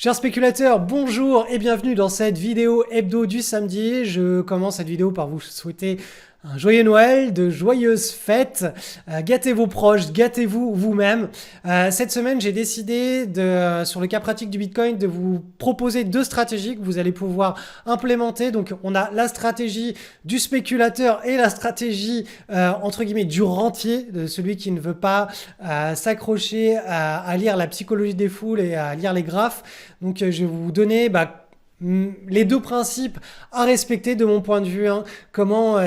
Chers spéculateurs, bonjour et bienvenue dans cette vidéo hebdo du samedi. Je commence cette vidéo par vous souhaiter un joyeux Noël, de joyeuses fêtes. Gâtez vos proches, gâtez-vous vous-même. Cette semaine, j'ai décidé, sur le cas pratique du Bitcoin, de vous proposer deux stratégies que vous allez pouvoir implémenter. Donc, on a la stratégie du spéculateur et la stratégie, entre guillemets, du rentier, de celui qui ne veut pas s'accrocher à lire la psychologie des foules et à lire les graphes. Donc, je vais vous donner les deux principes à respecter de mon point de vue, comment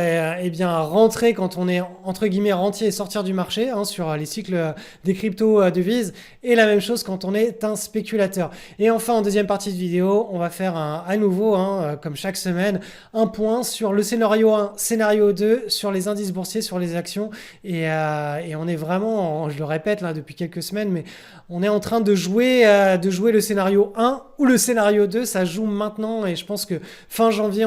rentrer quand on est entre guillemets rentier et sortir du marché sur les cycles des crypto-devises, et la même chose quand on est un spéculateur. Et enfin, en deuxième partie de vidéo, on va faire à nouveau, comme chaque semaine, un point sur le scénario 1, scénario 2, sur les indices boursiers, sur les actions, et on est vraiment, je le répète là depuis quelques semaines, mais on est en train de jouer le scénario 1 ou le scénario 2, ça joue maintenant, et je pense que fin janvier,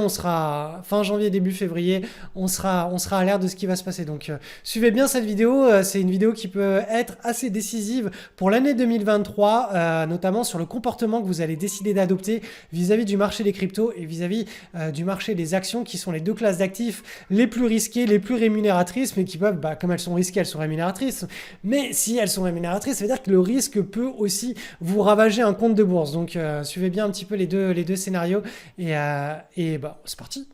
début février, on sera à l'ère de ce qui va se passer. Donc suivez bien cette vidéo, c'est une vidéo qui peut être assez décisive pour l'année 2023, notamment sur le comportement que vous allez décider d'adopter vis-à-vis du marché des cryptos et vis-à-vis du marché des actions, qui sont les deux classes d'actifs les plus risquées, les plus rémunératrices, mais qui peuvent, comme elles sont risquées, elles sont rémunératrices. Mais si elles sont rémunératrices, ça veut dire que le risque peut aussi vous ravager un compte de bourse. Donc suivez bien un petit peu les deux scénarios, et c'est parti.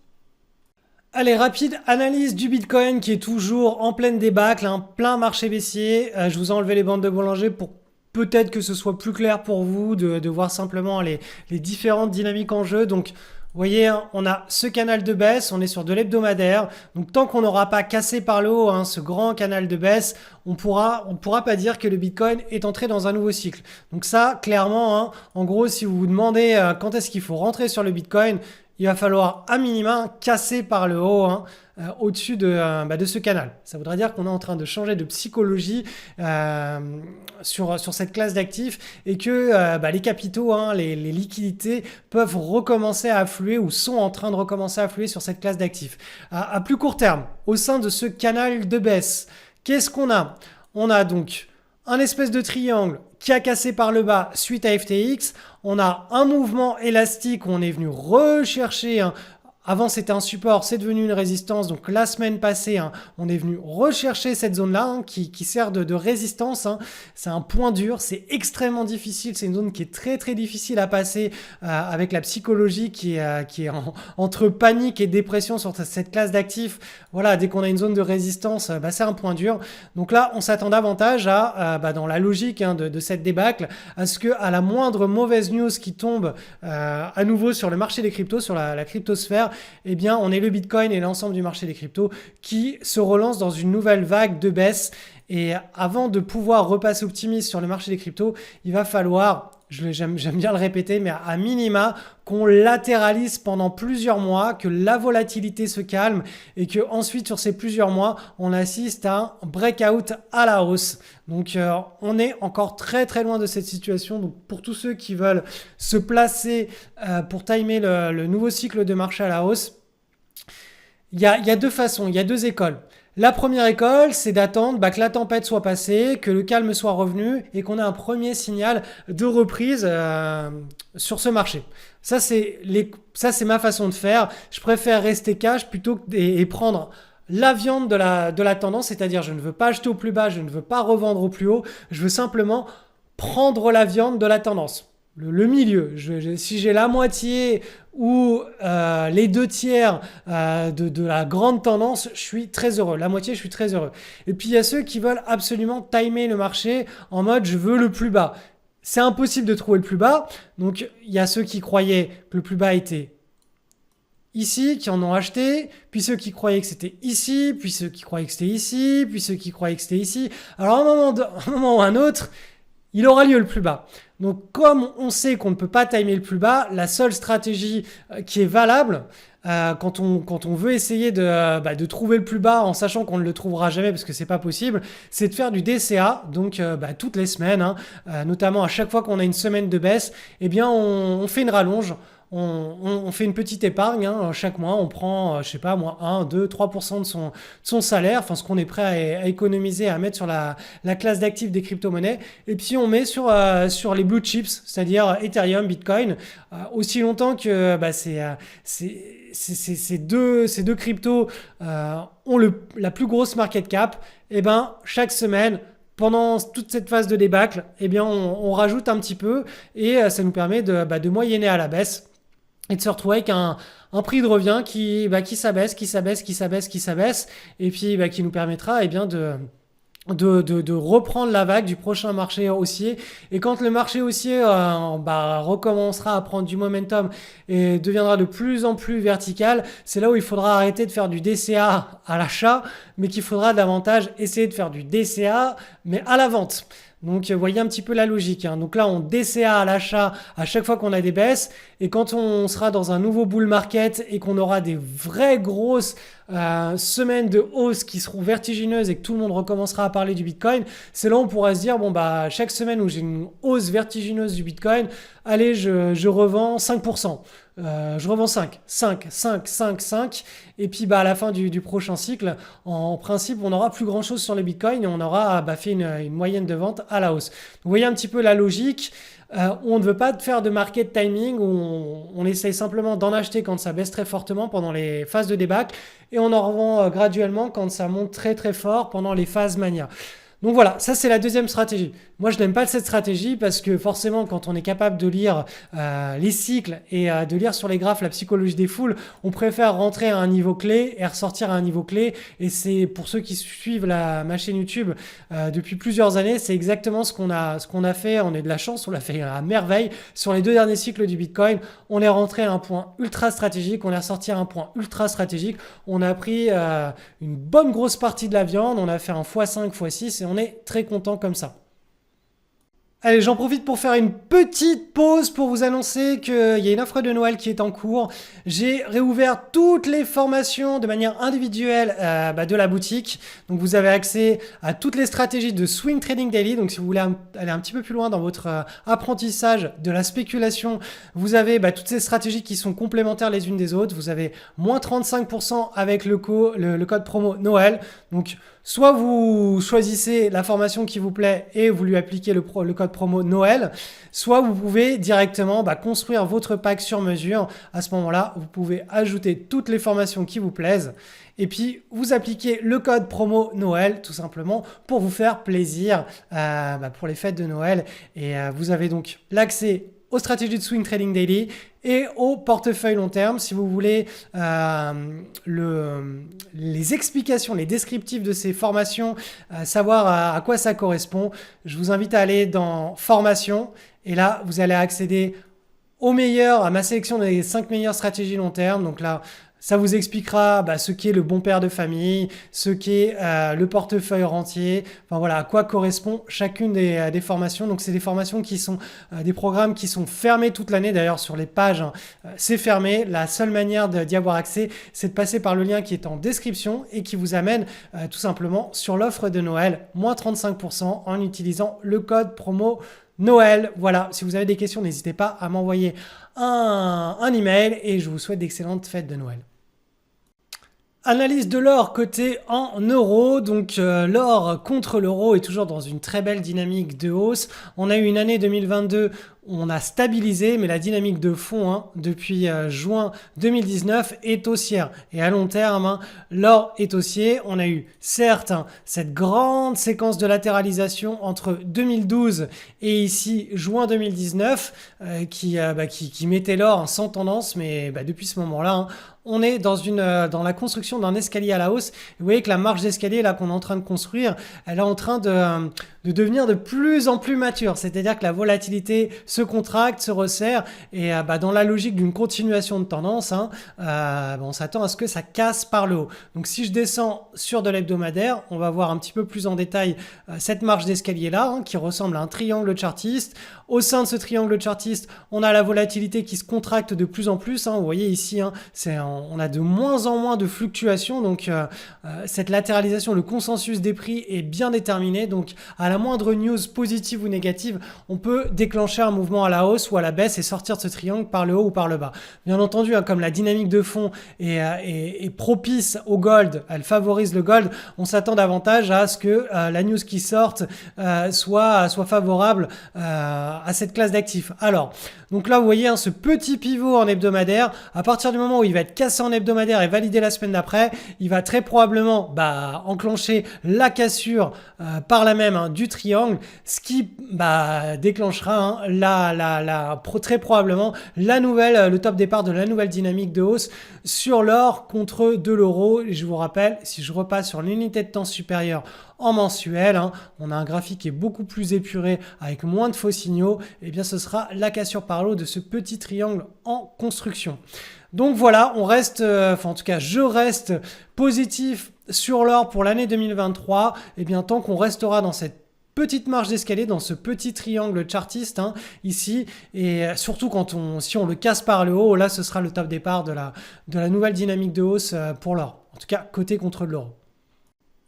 Allez, rapide analyse du Bitcoin qui est toujours en pleine débâcle, plein marché baissier. Je vous ai enlevé les bandes de Bollinger pour peut-être que ce soit plus clair pour vous de voir simplement les différentes dynamiques en jeu. Donc, vous voyez, on a ce canal de baisse, on est sur de l'hebdomadaire. Donc, tant qu'on n'aura pas cassé par le haut ce grand canal de baisse, on pourra pas dire que le Bitcoin est entré dans un nouveau cycle. Donc ça, clairement, en gros, si vous vous demandez quand est-ce qu'il faut rentrer sur le Bitcoin, il va falloir à minima casser par le haut, au-dessus de ce canal. Ça voudrait dire qu'on est en train de changer de psychologie sur cette classe d'actifs, et que les capitaux, les liquidités peuvent recommencer à affluer, ou sont en train de recommencer à affluer sur cette classe d'actifs. À plus court terme, au sein de ce canal de baisse, qu'est-ce qu'on a? On a donc un espèce de triangle qui a cassé par le bas suite à FTX. On a un mouvement élastique où on est venu rechercher avant c'était un support, c'est devenu une résistance. Donc la semaine passée, on est venu rechercher cette zone-là qui sert de résistance. C'est un point dur, c'est extrêmement difficile. C'est une zone qui est très très difficile à passer avec la psychologie qui est entre panique et dépression sur cette classe d'actifs. Voilà, dès qu'on a une zone de résistance, c'est un point dur. Donc là, on s'attend davantage dans la logique de cette débâcle, à ce que à la moindre mauvaise news qui tombe à nouveau sur le marché des cryptos, sur la cryptosphère, eh bien, on est le Bitcoin et l'ensemble du marché des cryptos qui se relance dans une nouvelle vague de baisse. Et avant de pouvoir repasser optimiste sur le marché des cryptos, il va falloir, j'aime bien le répéter, mais à minima, qu'on latéralise pendant plusieurs mois, que la volatilité se calme, et que ensuite sur ces plusieurs mois, on assiste à un breakout à la hausse. Donc on est encore très très loin de cette situation. Donc pour tous ceux qui veulent se placer pour timer le nouveau cycle de marché à la hausse, il y a deux façons, il y a deux écoles. La première école, c'est d'attendre que la tempête soit passée, que le calme soit revenu, et qu'on ait un premier signal de reprise sur ce marché. Ça, c'est ma façon de faire. Je préfère rester cash plutôt et prendre la viande de la tendance, c'est-à-dire je ne veux pas acheter au plus bas, je ne veux pas revendre au plus haut, je veux simplement prendre la viande de la tendance. Le milieu, si j'ai la moitié ou les deux tiers de la grande tendance, je suis très heureux. La moitié, je suis très heureux. Et puis il y a ceux qui veulent absolument timer le marché en mode je veux le plus bas. C'est impossible de trouver le plus bas. Donc il y a ceux qui croyaient que le plus bas était ici, qui en ont acheté, puis ceux qui croyaient que c'était ici, puis ceux qui croyaient que c'était ici, puis ceux qui croyaient que c'était ici. Alors à un moment ou à un autre, il aura lieu le plus bas. Donc comme on sait qu'on ne peut pas timer le plus bas, la seule stratégie qui est valable quand on veut essayer de trouver le plus bas en sachant qu'on ne le trouvera jamais parce que c'est pas possible, c'est de faire du DCA. Donc toutes les semaines, notamment à chaque fois qu'on a une semaine de baisse, eh bien on fait une rallonge. on fait une petite épargne, hein, chaque mois, on prend, je sais pas moi, 1, 2, 3% de son salaire, enfin ce qu'on est prêt à économiser, à mettre sur la classe d'actifs des crypto-monnaies, et puis on met sur les blue chips, c'est-à-dire Ethereum, Bitcoin, aussi longtemps que ces deux cryptos ont la plus grosse market cap, et ben chaque semaine, pendant toute cette phase de débâcle, eh bien on rajoute un petit peu et ça nous permet de moyenner à la baisse et de se retrouver avec un prix de revient qui s'abaisse, qui s'abaisse, qui s'abaisse, qui s'abaisse, et puis qui nous permettra bien de reprendre la vague du prochain marché haussier. Et quand le marché haussier recommencera à prendre du momentum et deviendra de plus en plus vertical, c'est là où il faudra arrêter de faire du DCA à l'achat, mais qu'il faudra davantage essayer de faire du DCA, mais à la vente. Donc, vous voyez un petit peu la logique, hein. Donc là, on DCA à l'achat à chaque fois qu'on a des baisses. Et quand on sera dans un nouveau bull market et qu'on aura des vraies grosses semaines de hausse qui seront vertigineuses et que tout le monde recommencera à parler du Bitcoin, c'est là où on pourra se dire, chaque semaine où j'ai une hausse vertigineuse du Bitcoin, allez, je revends 5%. Je revends 5, et puis à la fin du prochain cycle, en principe, on n'aura plus grand chose sur les bitcoins et on aura fait une moyenne de vente à la hausse. Vous voyez un petit peu la logique. On ne veut pas faire de market timing, où on essaye simplement d'en acheter quand ça baisse très fortement pendant les phases de débâcle et on en revend graduellement quand ça monte très très fort pendant les phases mania. Donc voilà, ça c'est la deuxième stratégie. Moi je n'aime pas cette stratégie parce que forcément quand on est capable de lire les cycles et de lire sur les graphes la psychologie des foules, on préfère rentrer à un niveau clé et ressortir à un niveau clé. Et c'est pour ceux qui suivent ma chaîne YouTube depuis plusieurs années, c'est exactement ce qu'on a fait. On a de la chance, on l'a fait à merveille. Sur les 2 derniers cycles du Bitcoin, on est rentré à un point ultra stratégique, on est ressorti à un point ultra stratégique. On a pris une bonne grosse partie de la viande, on a fait un x5, x6 et on est très content comme ça. Allez, j'en profite pour faire une petite pause pour vous annoncer qu'il y a une offre de Noël qui est en cours. J'ai réouvert toutes les formations de manière individuelle de la boutique. Donc, vous avez accès à toutes les stratégies de Swing Trading Daily. Donc, si vous voulez aller un petit peu plus loin dans votre apprentissage de la spéculation, vous avez toutes ces stratégies qui sont complémentaires les unes des autres. Vous avez moins 35% avec le code promo Noël. Donc, soit vous choisissez la formation qui vous plaît et vous lui appliquez le code promo Noël, soit vous pouvez directement construire votre pack sur mesure. À ce moment-là, vous pouvez ajouter toutes les formations qui vous plaisent et puis vous appliquez le code promo Noël tout simplement pour vous faire plaisir pour les fêtes de Noël. Et vous avez donc l'accès aux stratégies de Swing Trading Daily et au portefeuille long terme. Si vous voulez les explications, les descriptifs de ces formations, savoir à quoi ça correspond, je vous invite à aller dans Formation et là, vous allez accéder à ma sélection des 5 meilleures stratégies long terme. Donc là, ça vous expliquera ce qu'est le bon père de famille, ce qu'est le portefeuille rentier, enfin voilà, à quoi correspond chacune des formations. Donc c'est des formations qui sont des programmes qui sont fermés toute l'année. D'ailleurs sur les pages, c'est fermé. La seule manière d'y avoir accès, c'est de passer par le lien qui est en description et qui vous amène tout simplement sur l'offre de Noël, moins 35% en utilisant le code promo Noël. Voilà, si vous avez des questions, n'hésitez pas à m'envoyer un email et je vous souhaite d'excellentes fêtes de Noël. Analyse de l'or coté en euros. Donc l'or contre l'euro est toujours dans une très belle dynamique de hausse. On a eu une année 2022 où on a stabilisé, mais la dynamique de fond depuis juin 2019 est haussière. Et à long terme, l'or est haussier. On a eu certes cette grande séquence de latéralisation entre 2012 et ici juin 2019 qui mettait l'or sans tendance, mais depuis ce moment-là, on est dans la construction d'un escalier à la hausse. Vous voyez que la marche d'escalier là qu'on est en train de construire, elle est en train de devenir de plus en plus mature. C'est-à-dire que la volatilité se contracte, se resserre et dans la logique d'une continuation de tendance, on s'attend à ce que ça casse par le haut. Donc si je descends sur de l'hebdomadaire, on va voir un petit peu plus en détail cette marche d'escalier là qui ressemble à un triangle chartiste. Au sein de ce triangle chartiste, on a la volatilité qui se contracte de plus en plus. Vous voyez ici, on a de moins en moins de fluctuations. Donc cette latéralisation, le consensus des prix est bien déterminé. Donc à la moindre news positive ou négative, on peut déclencher un mouvement à la hausse ou à la baisse et sortir de ce triangle par le haut ou par le bas. Bien entendu, comme la dynamique de fond est propice au gold, elle favorise le gold, on s'attend davantage à ce que la news qui sorte soit favorable à cette classe d'actifs. Alors, donc là, vous voyez ce petit pivot en hebdomadaire. À partir du moment où il va être cassé en hebdomadaire et validé la semaine d'après, il va très probablement enclencher la cassure par la même du triangle, ce qui déclenchera très probablement le top départ de la nouvelle dynamique de hausse sur l'or contre de l'euro. Et je vous rappelle, si je repasse sur l'unité de temps supérieure en mensuel, on a un graphique qui est beaucoup plus épuré avec moins de faux signaux, et bien ce sera la cassure par l'eau de ce petit triangle en construction. Donc voilà, on reste, en tout cas je reste positif sur l'or pour l'année 2023, et bien tant qu'on restera dans cette petite marge d'escalier, dans ce petit triangle chartiste ici, et surtout si on le casse par le haut, là ce sera le top départ de la nouvelle dynamique de hausse pour l'or, en tout cas côté contre l'euro.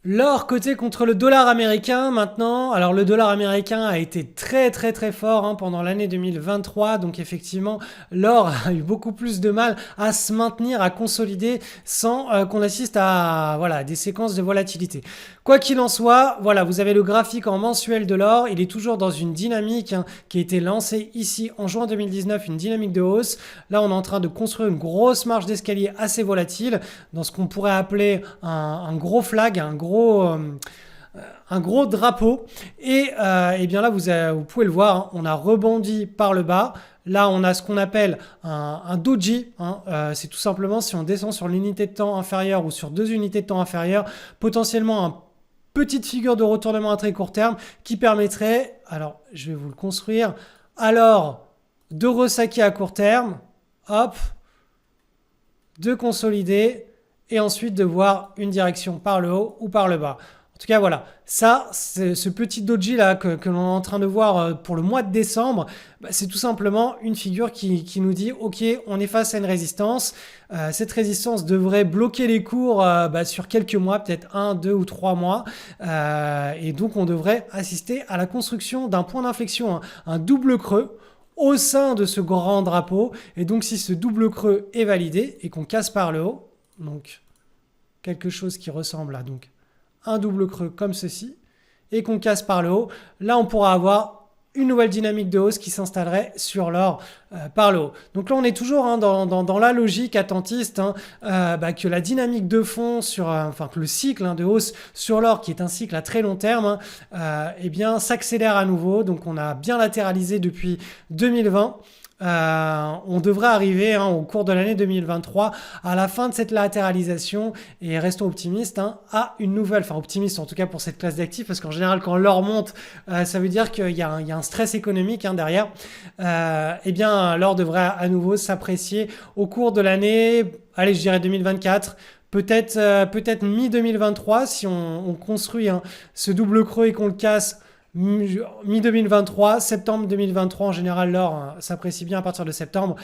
L'or coté contre le dollar américain maintenant. Alors le dollar américain a été très fort pendant l'année 2023. Donc effectivement, l'or a eu beaucoup plus de mal à se maintenir, à consolider sans qu'on assiste à des séquences de volatilité. Quoi qu'il en soit, voilà, vous avez le graphique en mensuel de l'or. Il est toujours dans une dynamique qui a été lancée ici en juin 2019, une dynamique de hausse. Là, on est en train de construire une grosse marge d'escalier assez volatile dans ce qu'on pourrait appeler un gros flag, un gros drapeau. Et bien là, vous pouvez le voir, on a rebondi par le bas. Là, on a ce qu'on appelle un doji. C'est tout simplement si on descend sur l'unité de temps inférieure ou sur 2 unités de temps inférieures, potentiellement une petite figure de retournement à très court terme qui permettrait, alors je vais vous le construire, alors de ressaquer à court terme, hop, de consolider et ensuite de voir une direction par le haut ou par le bas. En tout cas, voilà, ça, ce petit doji là que l'on est en train de voir pour le mois de décembre, c'est tout simplement une figure qui nous dit, ok, on est face à une résistance. Cette résistance devrait bloquer les cours sur quelques mois, peut-être 1, 2 ou 3 mois. Et donc, on devrait assister à la construction d'un point d'inflexion, un double creux au sein de ce grand drapeau. Et donc, si ce double creux est validé et qu'on casse par le haut, donc quelque chose qui ressemble à un double creux comme ceci, et qu'on casse par le haut, là on pourra avoir une nouvelle dynamique de hausse qui s'installerait sur l'or par le haut. Donc là on est toujours dans la logique attentiste que la dynamique de fond que le cycle de hausse sur l'or, qui est un cycle à très long terme, s'accélère à nouveau. Donc on a bien latéralisé depuis 2020. On devrait arriver au cours de l'année 2023 à la fin de cette latéralisation, et restons optimistes à une nouvelle, optimiste en tout cas pour cette classe d'actifs, parce qu'en général quand l'or monte, ça veut dire qu'il y a un stress économique derrière. L'or devrait à nouveau s'apprécier au cours de l'année, allez, je dirais 2024. Peut-être mi-2023 si on construit ce double creux et qu'on le casse mi-2023, septembre 2023, en général l'or s'apprécie bien à partir de septembre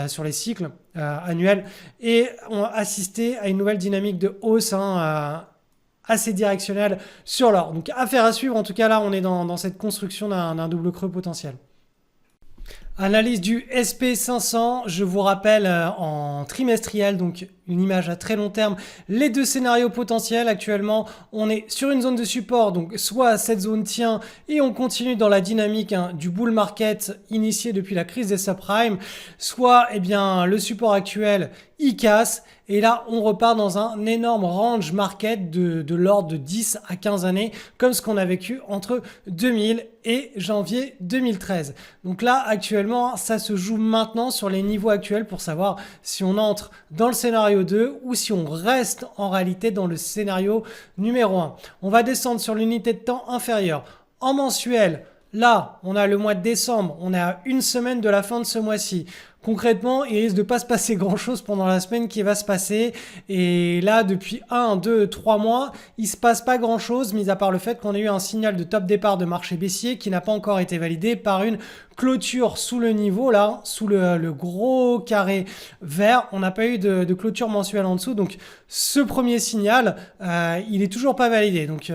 sur les cycles annuels, et on va assister à une nouvelle dynamique de hausse assez directionnelle sur l'or. Donc affaire à suivre, en tout cas là on est dans cette construction d'un double creux potentiel. Analyse du SP500, je vous rappelle en trimestriel, donc une image à très long terme, les deux scénarios potentiels. Actuellement, on est sur une zone de support, donc soit cette zone tient et on continue dans la dynamique du bull market initié depuis la crise des subprimes, soit le support actuel il casse, et là on repart dans un énorme range market de l'ordre de 10 à 15 années, comme ce qu'on a vécu entre 2000 et janvier 2013. Donc là actuellement ça se joue maintenant sur les niveaux actuels pour savoir si on entre dans le scénario 2 ou si on reste en réalité dans le scénario numéro 1. On va descendre sur l'unité de temps inférieure. En mensuel, là on a le mois de décembre, on est à une semaine de la fin de ce mois-ci. concrètement, il risque de pas se passer grand-chose pendant la semaine qui va se passer. Et là, depuis 1, 2, 3 mois, il se passe pas grand-chose, mis à part le fait qu'on a eu un signal de top départ de marché baissier qui n'a pas encore été validé par une clôture sous le niveau, là, sous le gros carré vert. On n'a pas eu de clôture mensuelle en dessous. Donc, ce premier signal, il est toujours pas validé. Donc,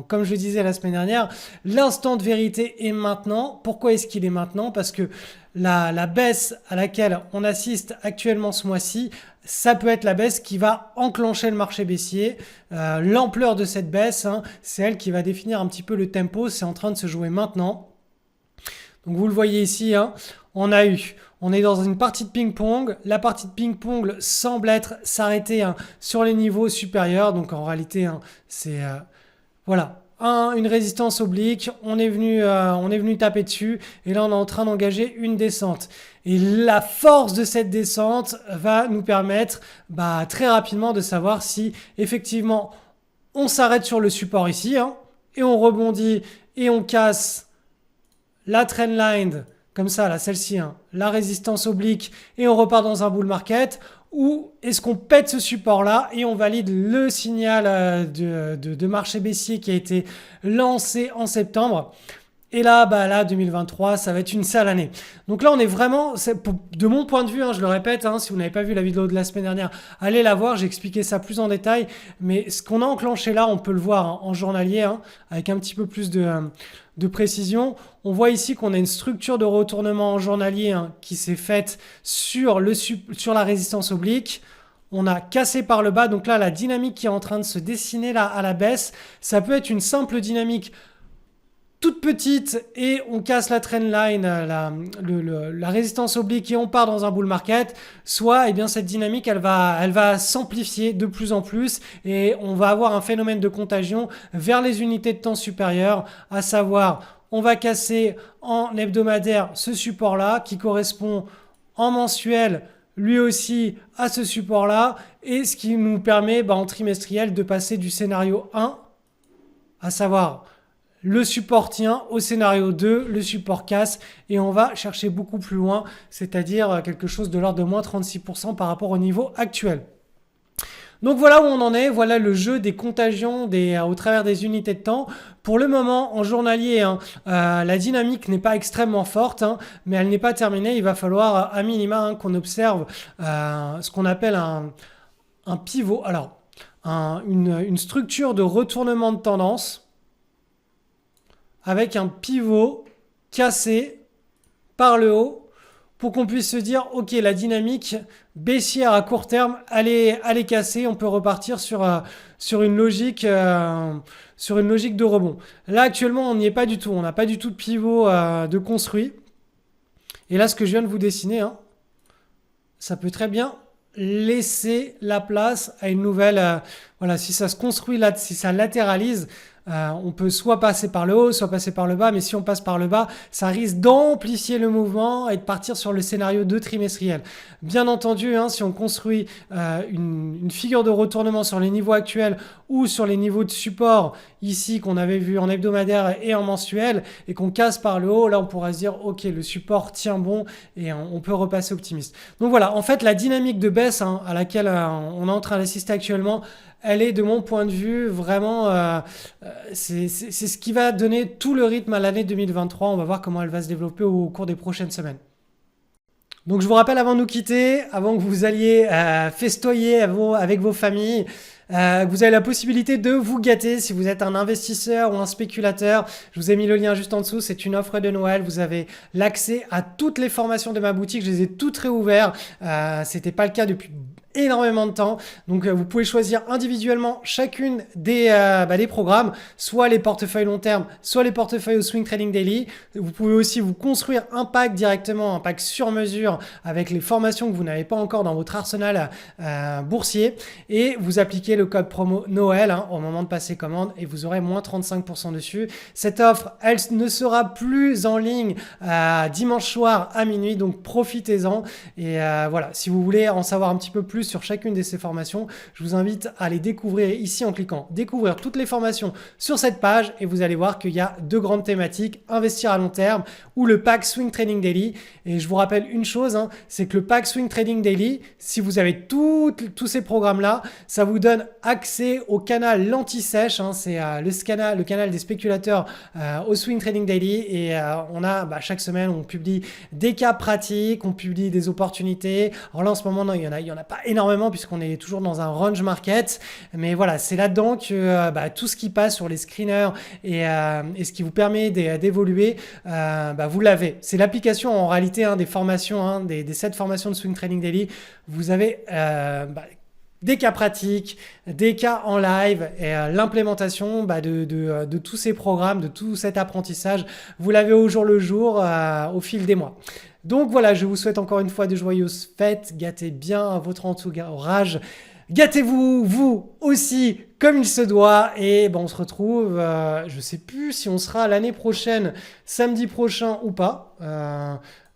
comme je le disais la semaine dernière, l'instant de vérité est maintenant. Pourquoi est-ce qu'il est maintenant? Parce que la baisse à laquelle on assiste actuellement ce mois-ci, ça peut être la baisse qui va enclencher le marché baissier. L'ampleur de cette baisse, hein, c'est elle qui va définir un petit peu le tempo. C'est en train de se jouer maintenant. Donc vous le voyez ici, hein, on est dans une partie de ping-pong. La partie de ping-pong semble être s'arrêter hein, sur les niveaux supérieurs. Donc en réalité, hein, c'est voilà. Une résistance oblique, on est venu taper dessus et là on est en train d'engager une descente. Et la force de cette descente va nous permettre très rapidement de savoir si effectivement on s'arrête sur le support ici hein, et on rebondit et on casse la trendline comme ça, là celle-ci, hein, la résistance oblique et on repart dans un bull market. Ou est-ce qu'on pète ce support-là et on valide le signal de marché baissier qui a été lancé en septembre? Et là, là, 2023, ça va être une sale année. Donc là, on est vraiment, de mon point de vue, hein, je le répète, hein, si vous n'avez pas vu la vidéo de la semaine dernière, allez la voir, j'ai expliqué ça plus en détail. Mais ce qu'on a enclenché là, on peut le voir hein, en journalier, hein, avec un petit peu plus de précision. On voit ici qu'on a une structure de retournement en journalier hein, qui s'est faite sur la résistance oblique. On a cassé par le bas. Donc là, la dynamique qui est en train de se dessiner là à la baisse, ça peut être une simple dynamique toute petite et on casse la trendline, la résistance oblique et on part dans un bull market, soit cette dynamique elle va s'amplifier de plus en plus et on va avoir un phénomène de contagion vers les unités de temps supérieures, à savoir on va casser en hebdomadaire ce support là qui correspond en mensuel lui aussi à ce support là et ce qui nous permet en trimestriel de passer du scénario 1, à savoir le support tient, au scénario 2, le support casse et on va chercher beaucoup plus loin, c'est-à-dire quelque chose de l'ordre de moins 36% par rapport au niveau actuel. Donc voilà où on en est, voilà le jeu des contagions au travers des unités de temps. Pour le moment, en journalier, hein, la dynamique n'est pas extrêmement forte, hein, mais elle n'est pas terminée. Il va falloir à minima hein, qu'on observe ce qu'on appelle un pivot, alors une structure de retournement de tendance avec un pivot cassé par le haut pour qu'on puisse se dire ok, la dynamique baissière à court terme elle est cassée, on peut repartir sur une logique de rebond. Là actuellement on n'y est pas du tout, on n'a pas du tout de pivot de construit et là ce que je viens de vous dessiner hein, ça peut très bien laisser la place à une nouvelle voilà, si ça se construit là, si ça latéralise, on peut soit passer par le haut, soit passer par le bas, mais si on passe par le bas, ça risque d'amplifier le mouvement et de partir sur le scénario 2 trimestriel. Bien entendu, hein, si on construit une figure de retournement sur les niveaux actuels ou sur les niveaux de support ici qu'on avait vu en hebdomadaire et en mensuel et qu'on casse par le haut, là on pourra se dire ok, le support tient bon et on peut repasser optimiste. Donc voilà, en fait la dynamique de baisse hein, à laquelle on est en train d'assister actuellement, elle est de mon point de vue vraiment, c'est ce qui va donner tout le rythme à l'année 2023. On va voir comment elle va se développer au cours des prochaines semaines. Donc je vous rappelle avant de nous quitter, avant que vous alliez festoyer avec vos familles, vous avez la possibilité de vous gâter si vous êtes un investisseur ou un spéculateur. Je vous ai mis le lien juste en dessous, c'est une offre de Noël. Vous avez l'accès à toutes les formations de ma boutique, je les ai toutes réouvertes. C'était pas le cas depuis énormément de temps. Donc vous pouvez choisir individuellement chacune des programmes, soit les portefeuilles long terme, soit les portefeuilles au swing trading daily. Vous pouvez aussi vous construire un pack directement, un pack sur mesure avec les formations que vous n'avez pas encore dans votre arsenal boursier et vous appliquez le code promo Noël hein, au moment de passer commande et vous aurez moins 35% dessus. Cette offre, elle ne sera plus en ligne dimanche soir à minuit, donc profitez-en et voilà, si vous voulez en savoir un petit peu plus plus sur chacune de ces formations, je vous invite à les découvrir ici en cliquant découvrir toutes les formations sur cette page et vous allez voir qu'il y a deux grandes thématiques, investir à long terme ou le pack Swing Trading Daily. Et je vous rappelle une chose, c'est que le pack Swing Trading Daily, si vous avez tous ces programmes-là, ça vous donne accès au canal l'anti-sèche, c'est le canal des spéculateurs au Swing Trading Daily et on a chaque semaine on publie des cas pratiques, on publie des opportunités. Alors là en ce moment non, il y en a pas énormément puisqu'on est toujours dans un range market, mais voilà, c'est là-dedans que tout ce qui passe sur les screeners et ce qui vous permet d'évoluer, vous l'avez. C'est l'application en réalité des formations, des 7 formations de Swing Trading Daily. Vous avez des cas pratiques, des cas en live et l'implémentation de tous ces programmes, de tout cet apprentissage. Vous l'avez au jour le jour au fil des mois. Donc voilà, je vous souhaite encore une fois de joyeuses fêtes. Gâtez bien votre entourage. Gâtez-vous, vous aussi, comme il se doit. Et on se retrouve, je ne sais plus si on sera l'année prochaine, samedi prochain ou pas.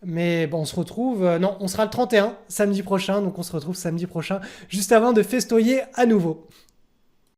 Mais on se retrouve, non, on sera le 31 samedi prochain. Donc on se retrouve samedi prochain, juste avant de festoyer à nouveau.